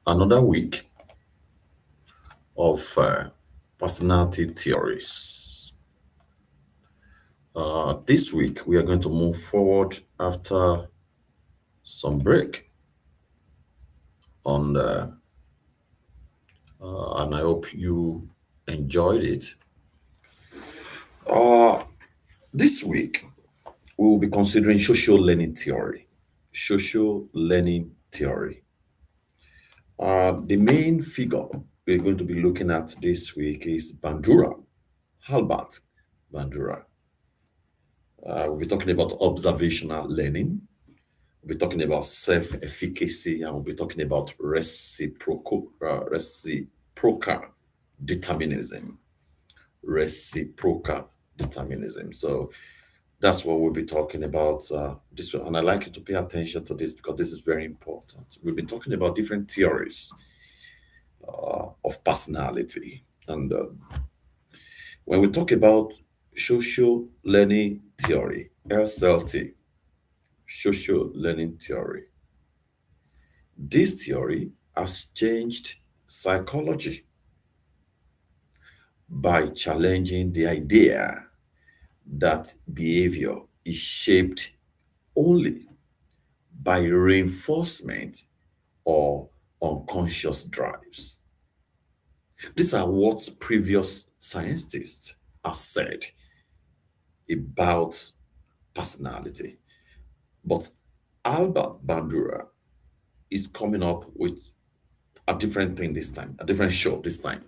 Another week of personality theories. This week, we are going to move forward after some break on and I hope you enjoyed it. Uh, this week, we will be considering social learning theory. Social learning theory. The main figure we're going to be looking at this week is Bandura, Albert Bandura. We'll be talking about observational learning. We'll be talking about self-efficacy, and we'll be talking about reciprocal determinism. Reciprocal determinism. So that's what we'll be talking about this one. And I'd like you to pay attention to this because this is very important. We've been talking about different theories of personality. And when we talk about social learning theory, SLT, social learning theory, this theory has changed psychology by challenging the idea that behavior is shaped only by reinforcement or unconscious drives. These are what previous scientists have said about personality. But Albert Bandura is coming up with a different thing this time, a different show this time.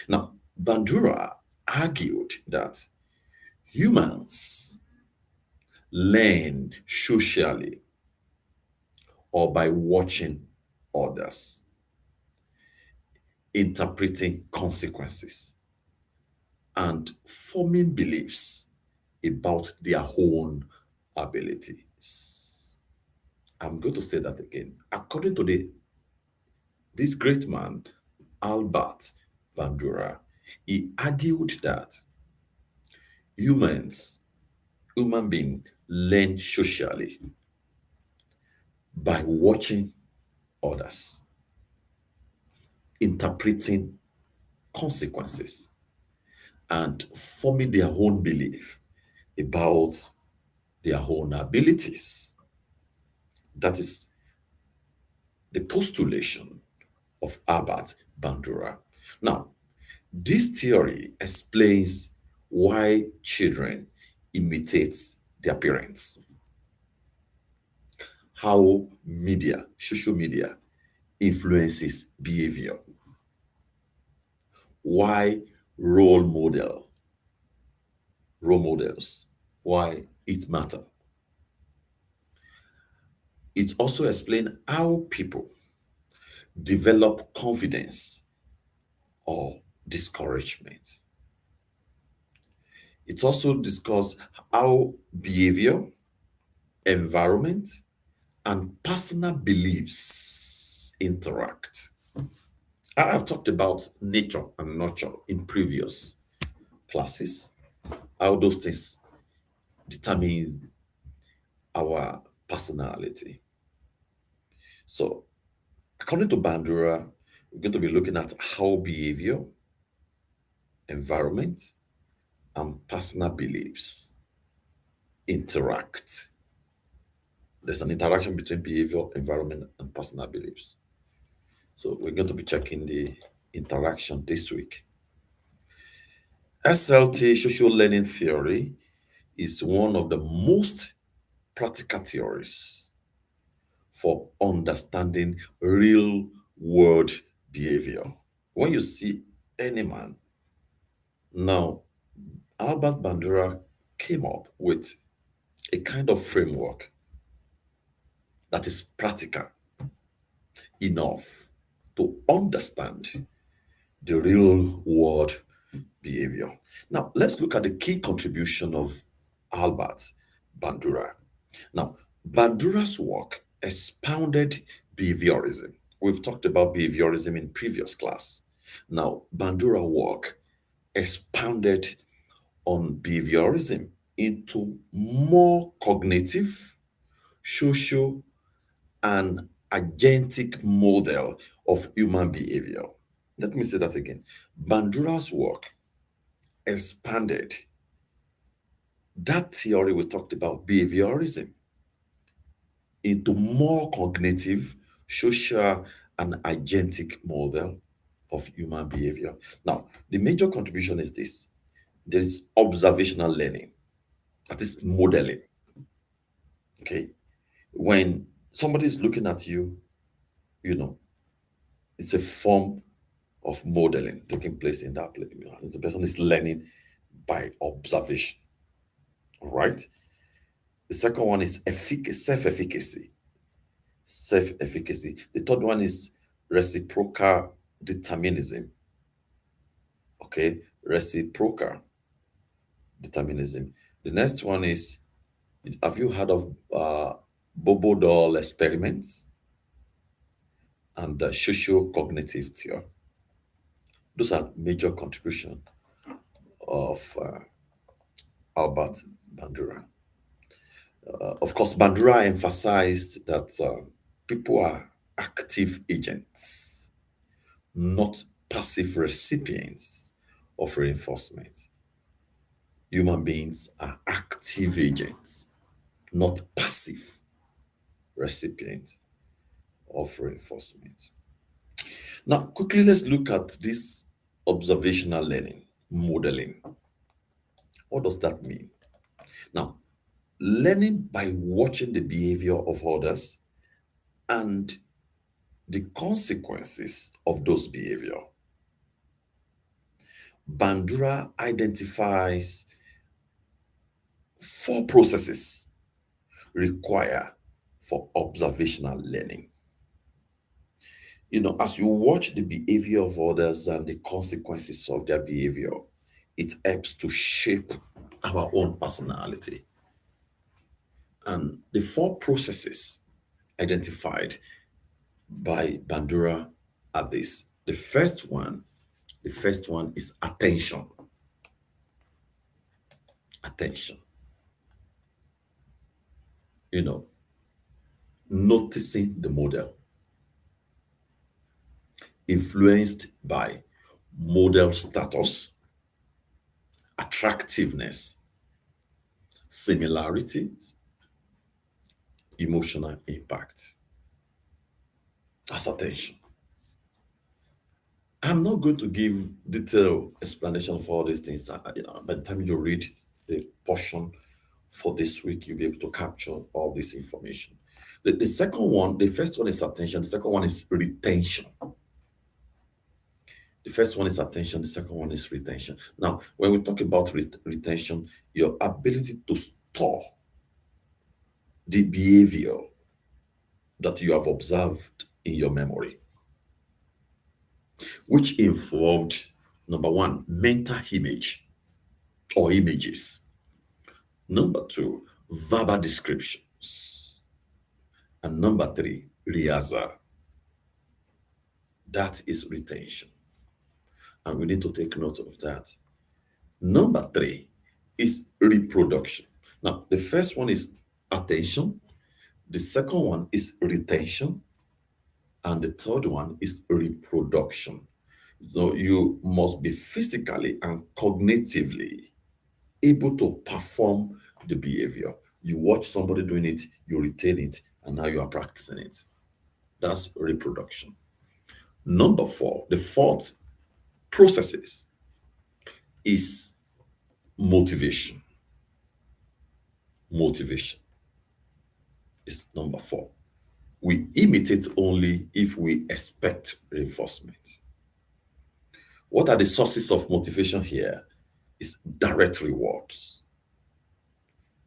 Now, Bandura argued that humans learn socially or by watching others, interpreting consequences, and forming beliefs about their own abilities. I'm going to say that again. According to this great man, Albert Bandura, he argued that humans, human beings, learn socially by watching others, interpreting consequences, and forming their own belief about their own abilities. That is the postulation of Albert Bandura. Now, this theory explains why children imitate their parents, how media, social media, influences behavior, why role models, why it matter. It also explains how people develop confidence or discouragement. It also discusses how behavior, environment, and personal beliefs interact. I have talked about nature and nurture in previous classes, how those things determine our personality. So, according to Bandura, we're going to be looking at how behavior, environment, and personal beliefs interact. There's an interaction between behavior, environment, and personal beliefs. So we're going to be checking the interaction this week. SLT, social learning theory, is one of the most practical theories for understanding real world behavior. When you see any man, now Albert Bandura came up with a kind of framework that is practical enough to understand the real world behavior. Now, let's look at the key contribution of Albert Bandura. Now, Bandura's work expounded behaviorism. We've talked about behaviorism in previous class. Now, Bandura work expounded on behaviorism into more cognitive, social, and agentic model of human behavior. Let me say that again. Bandura's work expanded that theory we talked about, behaviorism, into more cognitive, social, and agentic model of human behavior. Now, the major contribution is this. There is observational learning, that is modeling. Okay. When somebody is looking at you, you know, it's a form of modeling taking place in that place. The person is learning by observation. All right. The second one is self-efficacy. Self-efficacy. The third one is reciprocal determinism. Okay, reciprocal determinism. The next one is, have you heard of Bobo Doll experiments and socio-cognitive theory? Those are major contribution of Albert Bandura. Of course, Bandura emphasized that people are active agents, not passive recipients of reinforcement. Human beings are active agents, not passive recipients of reinforcement. Now, quickly, let's look at this observational learning, modeling. What does that mean? Now, learning by watching the behavior of others and the consequences of those behavior. Bandura identifies 4 processes required for observational learning. As you watch the behavior of others and the consequences of their behavior, it helps to shape our own personality. And the 4 processes identified by Bandura are this. The first one is attention. Attention. Noticing the model, influenced by model status, attractiveness, similarities, emotional impact. That's attention. I'm not going to give detailed explanation for all these things. By the time you read the portion for this week, you'll be able to capture all this information. The second one, the first one is attention. The second one is retention. The first one is attention. The second one is retention. Now, when we talk about retention, your ability to store the behavior that you have observed in your memory, which involved, number 1, mental image or images. Number 2, verbal descriptions. And number 3, rehearsal. That is retention. And we need to take note of that. Number 3 is reproduction. Now, the first one is attention. The second one is retention. And the third one is reproduction. So you must be physically and cognitively able to perform the behavior. You watch somebody doing it, you retain it, and now you are practicing it. That's reproduction. Number 4, the fourth processes is motivation. Motivation is number 4. We imitate only if we expect reinforcement. What are the sources of motivation here? Is direct rewards,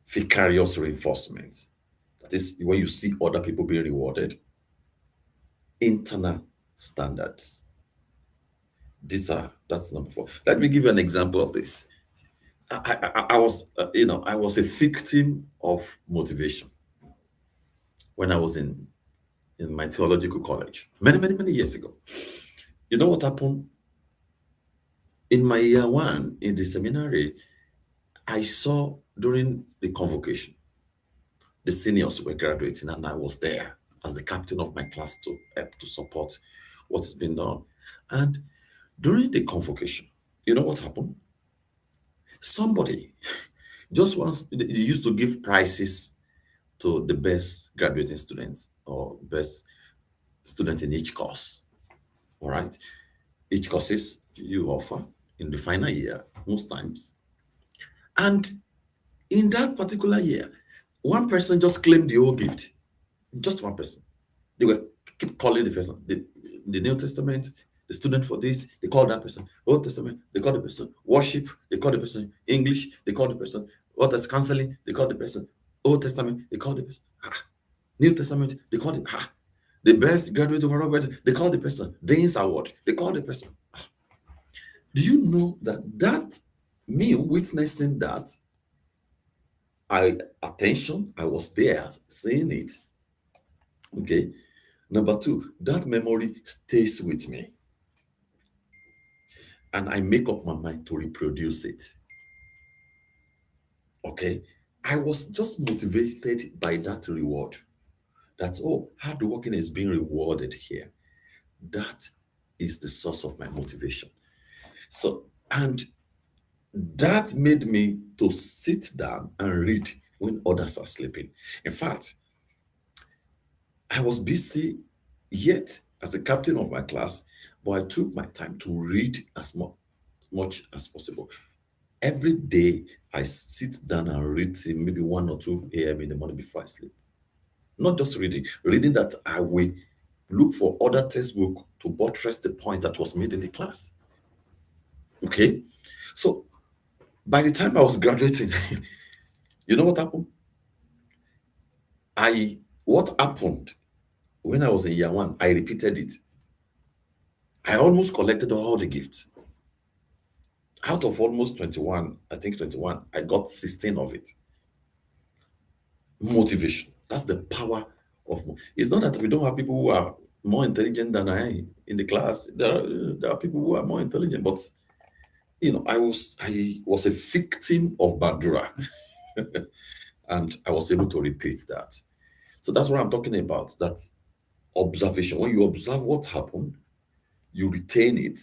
vicarious reinforcement. That is when you see other people being rewarded. Internal standards. That's number 4. Let me give you an example of this. I was a victim of motivation when I was in my theological college many years ago. You know what happened? In my year 1 in the seminary, I saw during the convocation, the seniors were graduating and I was there. as the captain of my class to help to support what has been done. And during the convocation, you know what happened? Somebody just once they used to give prizes to the best graduating students or best student in each course. All right. Each courses you offer in the final year, most times. And in that particular year, one person just claimed the whole gift. Just one person. They were keep calling the person. The New Testament, the student for this, they call that person. Old Testament, they call the person. Worship, they call the person. English, they call the person. What is counseling, they call the person. Old Testament, they call the person. Ah. New Testament, they call the the best graduate overall, they call the person. Dean's Award, they call the person. Do you know that me witnessing that, I was there seeing it. Okay. Number two, that memory stays with me and I make up my mind to reproduce it. Okay. I was just motivated by that reward. That, oh, hard working is being rewarded here. That is the source of my motivation. So, and that made me to sit down and read when others are sleeping. In fact, I was busy yet as the captain of my class, but I took my time to read as much as possible. Every day, I sit down and read till maybe 1 or 2 a.m. in the morning before I sleep. Not just reading that I will look for other textbook to buttress the point that was made in the class. Okay? So by the time I was graduating, you know what happened? What happened when I was in year one, I repeated it. I almost collected all the gifts. Out of almost 21, I think 21, I got 16 of it. Motivation. That's the power of it's not that we don't have people who are more intelligent than I in the class. There are people who are more intelligent, but I was a victim of Bandura, and I was able to repeat that. So that's what I'm talking about. That observation. When you observe what happened, you retain it,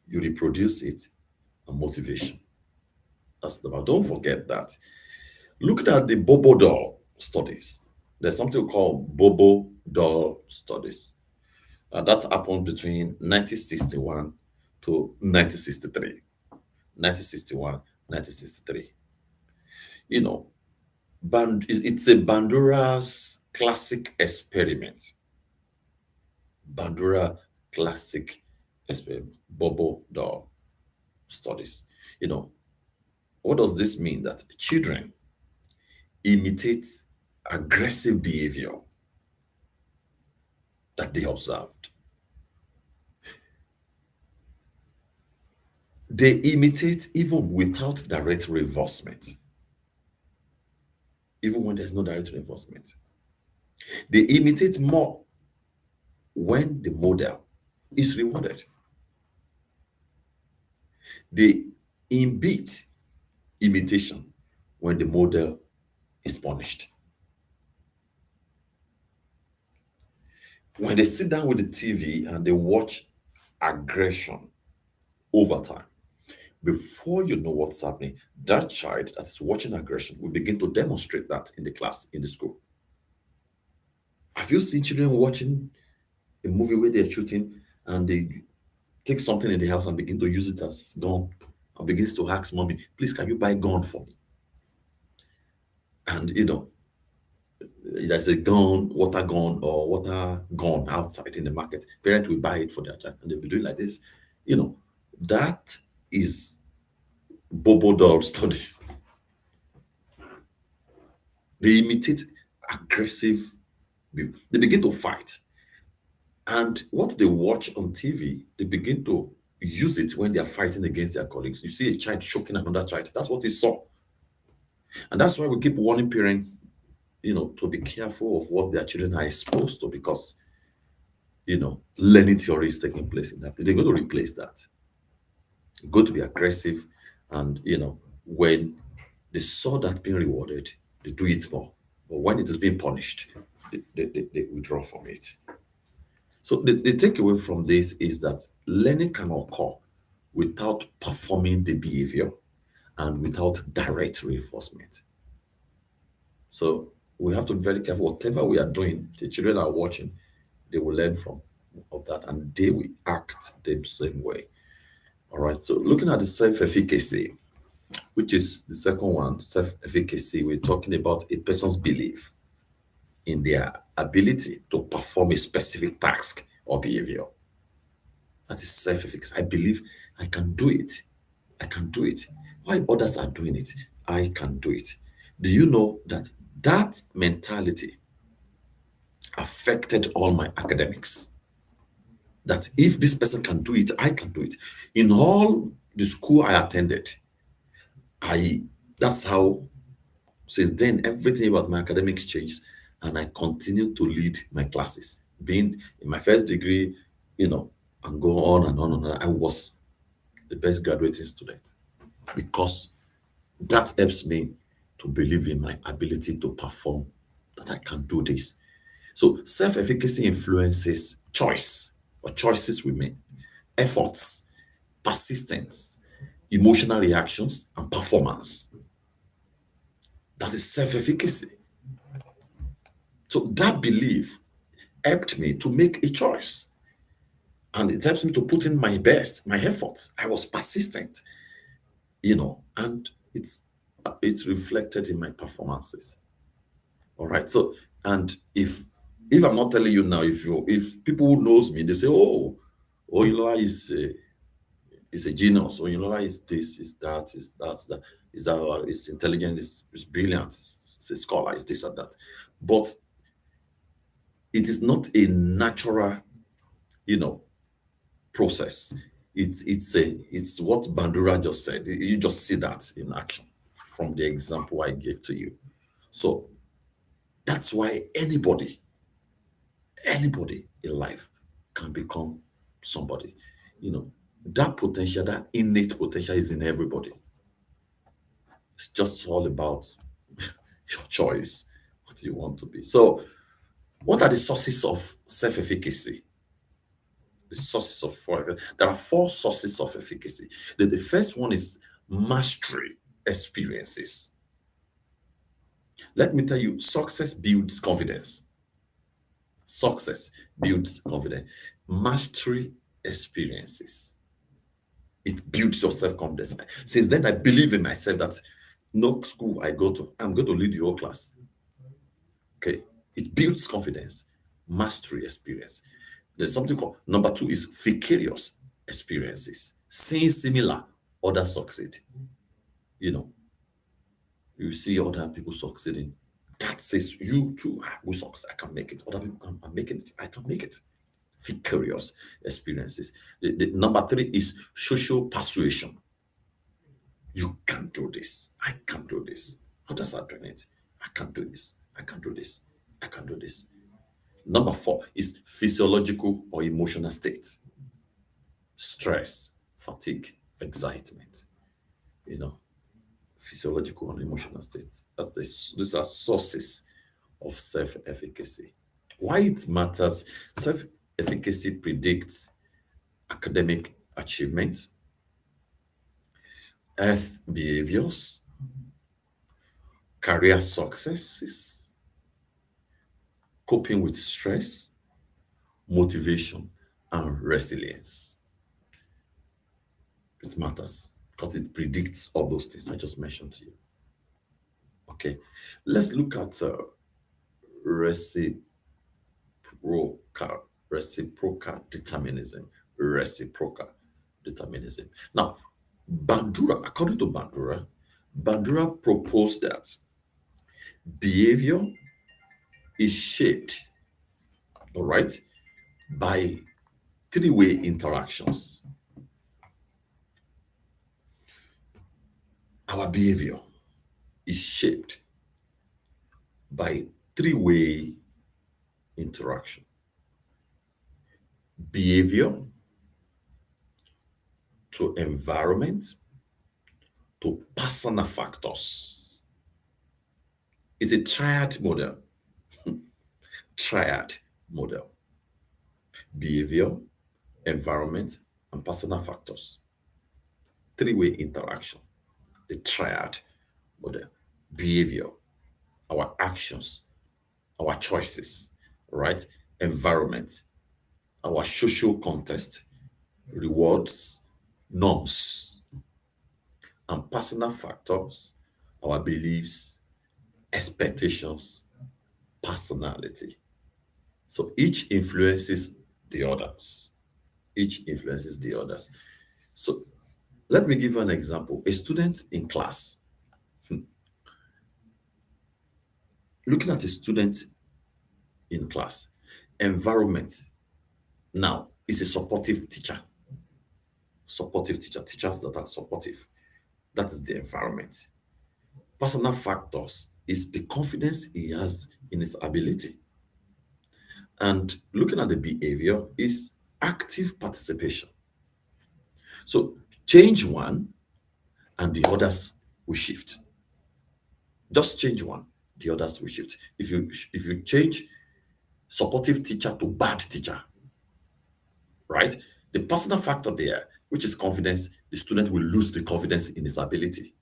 you reproduce it, and motivation. That's the Don't forget that. Look at the Bobo Doll studies. There's something called Bobo Doll studies. That happened between 1961 to 1963. 1961, 1963. You know, it's a Bandura's classic experiment. Bandura classic experiment. Bobo Doll studies. You know, what does this mean? That children imitate aggressive behavior that they observed. They imitate even without direct reinforcement, even when there's no direct reinforcement. They imitate more when the model is rewarded. They embed imitation when the model is punished. When they sit down with the TV and they watch aggression over time, before you know what's happening, that child that is watching aggression will begin to demonstrate that in the class, in the school. Have you seen children watching a movie where they're shooting and they take something in the house and begin to use it as gun and begins to ask mommy, please, can you buy gun for me? And there's a gun, water gun, or water gun outside in the market. Parents will buy it for their child and they'll be doing like this. That is Bobo Doll studies. They imitate aggressive behavior. They begin to fight. And what they watch on TV, they begin to use it when they are fighting against their colleagues. You see a child choking another child. That's what he saw. And that's why we keep warning parents, to be careful of what their children are exposed to because, learning theory is taking place in that. They're going to replace that. Going to be aggressive. And, when they saw that being rewarded, they do it more. But when it is being punished, they withdraw from it. So the takeaway from this is that learning can occur without performing the behavior and without direct reinforcement. So we have to be very careful. Whatever we are doing, the children are watching, they will learn from of that and they will act the same way. All right. So looking at the self-efficacy, which is the second one, self-efficacy, we're talking about a person's belief in their ability to perform a specific task or behavior. That is self-efficacy. I believe I can do it. I can do it. Why others are doing it, I can do it. Do you know that that mentality affected all my academics? That if this person can do it, I can do it. In all the school I attended, I that's how since then everything about my academics changed and I continued to lead my classes. Being in my first degree, and go on and on and on. I was the best graduating student because that helps me to believe in my ability to perform, that I can do this. So self-efficacy influences choice or choices we make, efforts, persistence, emotional reactions, and performance. That is self-efficacy. So that belief helped me to make a choice. And it helps me to put in my best, my effort. I was persistent, and it's reflected in my performances. All right. So, and if I'm not telling you now, if people who knows me, they say, "Oh, Oyinlola is a genius. Oyinlola is this, is that, is intelligent, is brilliant, is a scholar, is this and that." But it is not a natural, you know, process. It's what Bandura just said. You just see that in action from the example I gave to you. So that's why anybody in life can become somebody. That potential, that innate potential is in everybody. It's just all about your choice. What do you want to be? So, what are the sources of self-efficacy? The sources of there are four sources of efficacy. The first one is mastery experiences. Let me tell you, success builds confidence. Success builds confidence. Mastery experiences. It builds your self-confidence. Since then, I believe in myself that no school I go to, I'm going to lead your class. Okay. It builds confidence. Mastery experience. There's something called number two is vicarious experiences. Seeing similar, others succeed. You know, you see other people succeeding. That says you too will succeed. I can make it. Other people can are making it. I can make it. Vicarious experiences. The number three is social persuasion. You can do this. I can do this. Others are doing it. I can do this. I can do this. I can do this. Number four is physiological or emotional state. Stress, fatigue, excitement. You know, physiological and emotional states. These are sources of self-efficacy. Why it matters? Self-efficacy predicts academic achievement, health behaviors, career successes, coping with stress, motivation, and resilience. It matters because it predicts all those things I just mentioned to you. Okay, let's look at reciprocal reciprocal determinism. Reciprocal determinism. Now, according to Bandura proposed that behavior is shaped, all right, by three-way interactions. Our behavior is shaped by three-way interaction. Behavior to environment to personal factors. It's a triad model. Triad model: behavior, environment, and personal factors. Three-way interaction. The triad model: behavior, our actions, our choices, right? Environment, our social context, rewards, norms, and personal factors, our beliefs, expectations, personality. So each influences the others. Each influences the others. So let me give you an example. A student in class, looking at a student in class, environment now is a supportive teacher. Supportive teacher, teachers that are supportive. That is the environment. Personal factors is the confidence he has in his ability. And looking at the behavior is active participation. So change one and the others will shift. Just change one, the others will shift. If you change supportive teacher to bad teacher, right? The personal factor there, which is confidence, the student will lose the confidence in his ability.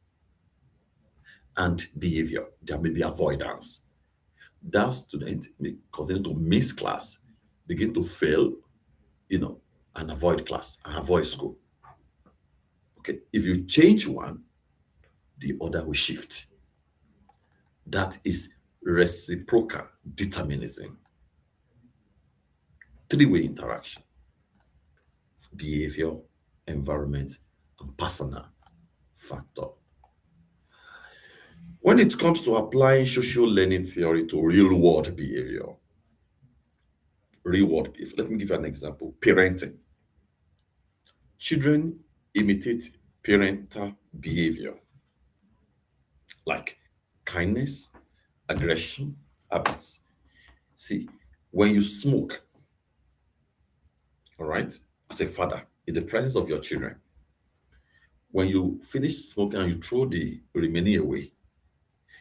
And behavior, there may be avoidance. That student may continue to miss class, begin to fail, you know, and avoid class and avoid school. Okay, if you change one, the other will shift. That is reciprocal determinism. Three-way interaction: behavior, environment, and personal factor. When it comes to applying social learning theory to real world behavior, let me give you an example. Parenting. Children imitate parental behavior like kindness, aggression, habits. See, when you smoke, all right, as a father, in the presence of your children, when you finish smoking and you throw the remaining away,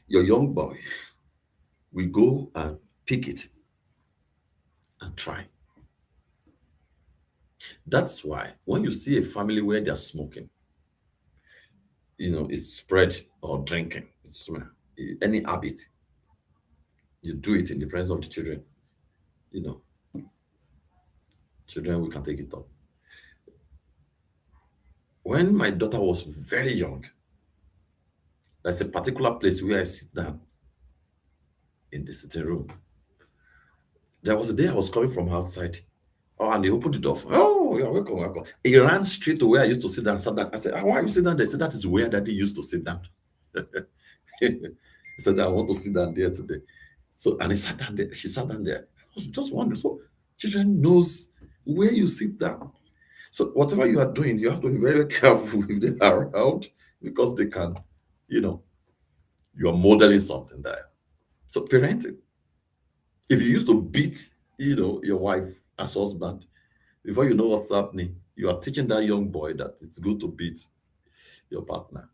your young boy will go and pick it and try. That's why when you see a family where they're smoking, it's spread or drinking, it's any habit, you do it in the presence of the children, you know, children, we can take it up. When my daughter was very young, there's a particular place where I sit down in the sitting room. There was a day I was coming from outside. Oh, and he opened the door. Oh, you're welcome, welcome. He ran straight to where I used to sit down, sat down. I said, "Ah, why you sit down there?" He said, "That is where daddy used to sit down." He said, "I want to sit down there today." So, and he sat down there. She sat down there. I was just wondering. So, children knows where you sit down. So, whatever you are doing, you have to be very careful if they are around because they can, you know, you are modeling something there. So, parenting. If you used to beat, your wife as husband, before you know what's happening, you are teaching that young boy that it's good to beat your partner.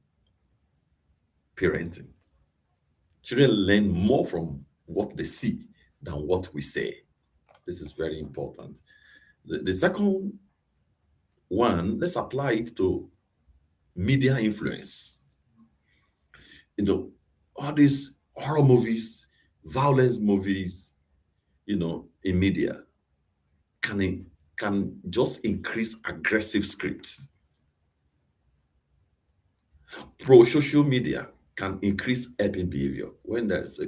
Parenting. Children learn more from what they see than what we say. This is very important. The second one, let's apply it to media influence. All these horror movies, violence movies, in media can just increase aggressive scripts. Pro social media can increase helping behavior. When there's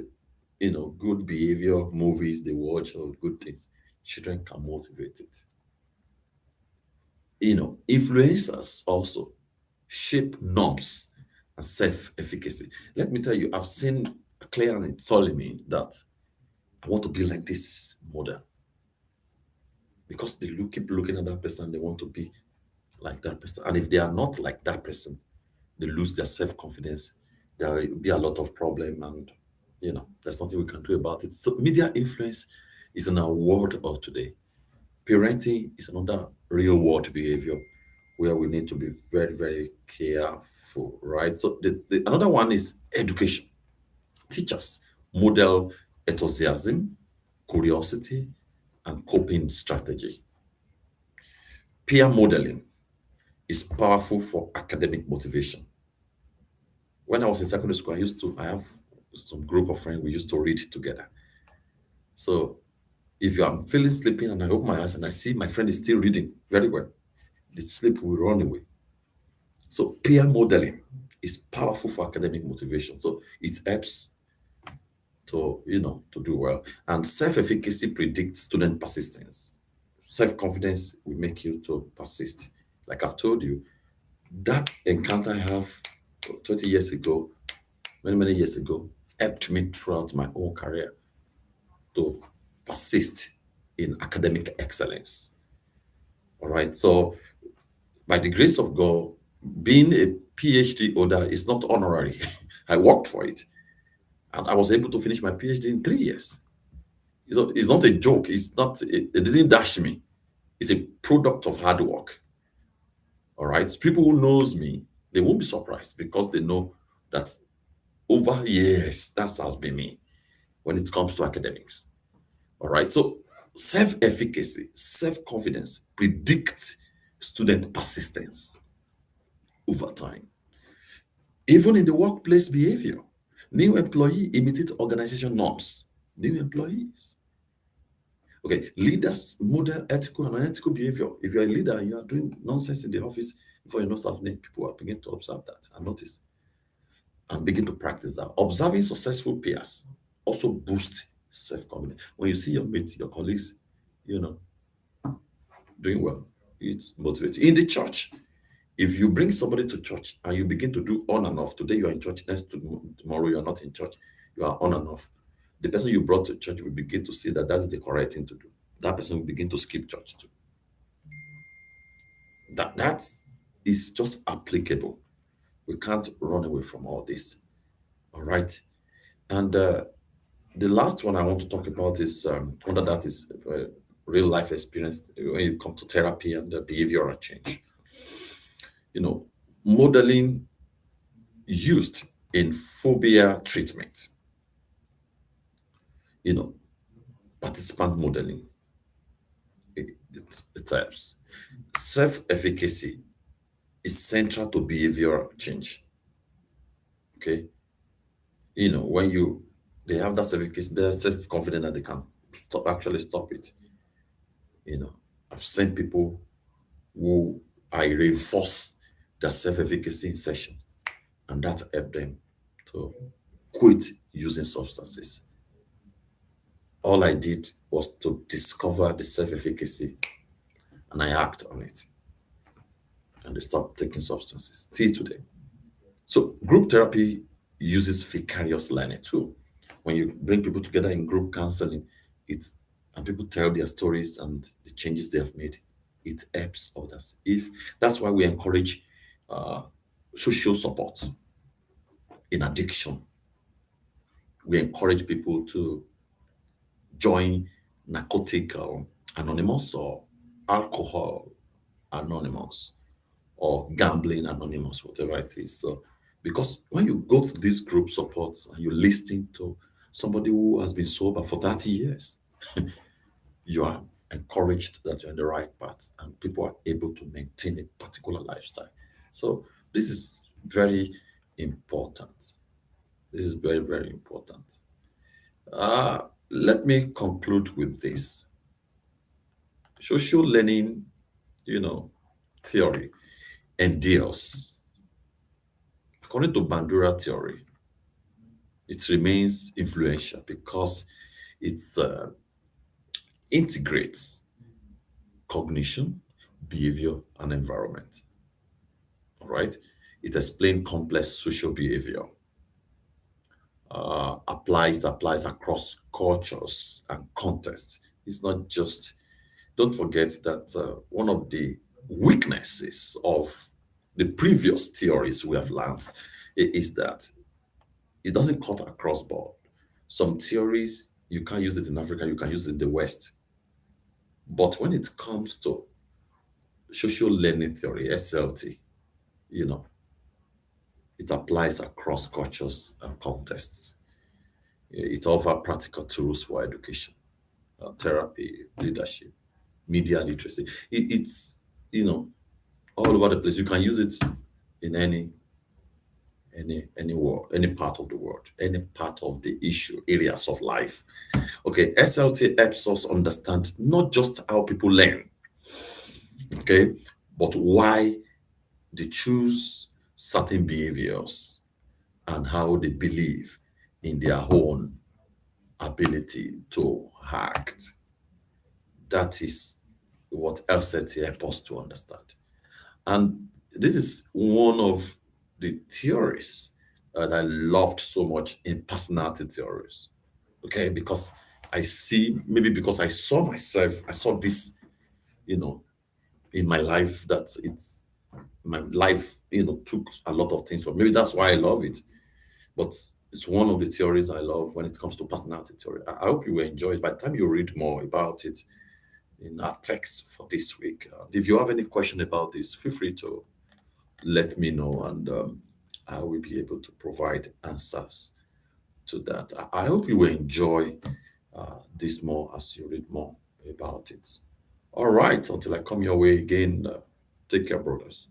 good behavior, movies they watch or good things, children can motivate it. Influencers also shape norms and self-efficacy. Let me tell you, I've seen a client telling me that I want to be like this model because they keep looking at that person, they want to be like that person. And if they are not like that person, they lose their self-confidence. There will be a lot of problem, and there's nothing we can do about it. So media influence is in our world of today. Parenting is another real world behavior where we need to be very, very careful, right? So another one is education. Teachers model enthusiasm, curiosity, and coping strategy. Peer modeling is powerful for academic motivation. When I was in secondary school, I have some group of friends, we used to read together. So if I'm feeling sleepy and I open my eyes and I see my friend is still reading very well, the sleep will run away. So peer modeling is powerful for academic motivation. So it helps to do well. And self-efficacy predicts student persistence. Self-confidence will make you to persist. Like I've told you, that encounter I have 20 years ago, many, many years ago, helped me throughout my whole career to persist in academic excellence. All right. So by the grace of God, being a PhD holder is not honorary. I worked for it. And I was able to finish my PhD in 3 years. It's not a joke. It didn't dash me. It's a product of hard work. All right. People who knows me, they won't be surprised because they know that over years, that has been me when it comes to academics. All right. So self-efficacy, self-confidence predict student persistence over time. Even in the workplace behavior, new employee imitate organization norms. New employees. Okay, leaders model ethical and unethical behavior. If you're a leader and you are doing nonsense in the office, before you know something, people are beginning to observe that and notice and begin to practice that. Observing successful peers also boosts self-confidence. When you see your mates, your colleagues, you know, doing well, it's motivating. In the church, if you bring somebody to church and you begin to do on and off, today you are in church, tomorrow you are not in church, you are on and off. The person you brought to church will begin to see that that's the correct thing to do. That person will begin to skip church too. That is just applicable. We can't run away from all this. All right. And the last one I want to talk about is under that is real life experience when you come to therapy and behavioral change. You know, modeling used in phobia treatment. You know, participant modeling. It helps. Self-efficacy is central to behavioral change. Okay, when they have that self-efficacy, they're self-confident that they can actually stop it. You know, I've seen people who I reinforce their self-efficacy in session, and that helped them to quit using substances. All I did was to discover the self-efficacy and I act on it. And they stopped taking substances till today. So group therapy uses vicarious learning too. When you bring people together in group counseling, it's and people tell their stories and the changes they have made, it helps others. If that's why we encourage uh, social support in addiction. We encourage people to join narcotic anonymous or alcohol anonymous or gambling anonymous, whatever it is. So, because when you go to this group support and you're listening to somebody who has been sober for 30 years, you are encouraged that you're in the right path and people are able to maintain a particular lifestyle. So, this is very important. This is very, very important. Let me conclude with this. Social learning, you know, theory endures. According to Bandura theory, it remains influential because it integrates cognition, behavior, and environment. All right. It explains complex social behavior, applies across cultures and contexts. It's not just. Don't forget that one of the weaknesses of the previous theories we have learned is that it doesn't cut across board. Some theories you can't use it in Africa, you can use it in the West. But when it comes to social learning theory, SLT, you know, it applies across cultures and contexts. It offers practical tools for education, therapy, leadership, media literacy. It's, you know, all over the place. You can use it in any world, any part of the world, any part of the issue, areas of life. Okay, SLT helps us understand not just how people learn, okay, but why they choose certain behaviors and how they believe in their own ability to act. That is what LCT helps us to understand. And this is one of the theories that I loved so much in personality theories. Okay, because I see, maybe because I saw myself, I saw this, you know, in my life, that it's my life, took a lot of things from. Maybe that's why I love it. But it's one of the theories I love when it comes to personality theory. I hope you will enjoy it. By the time you read more about it in our text for this week, if you have any question about this, feel free to let me know, and I will be able to provide answers to that. I hope you will enjoy this more as you read more about it. All right, until I come your way again, take care, brothers.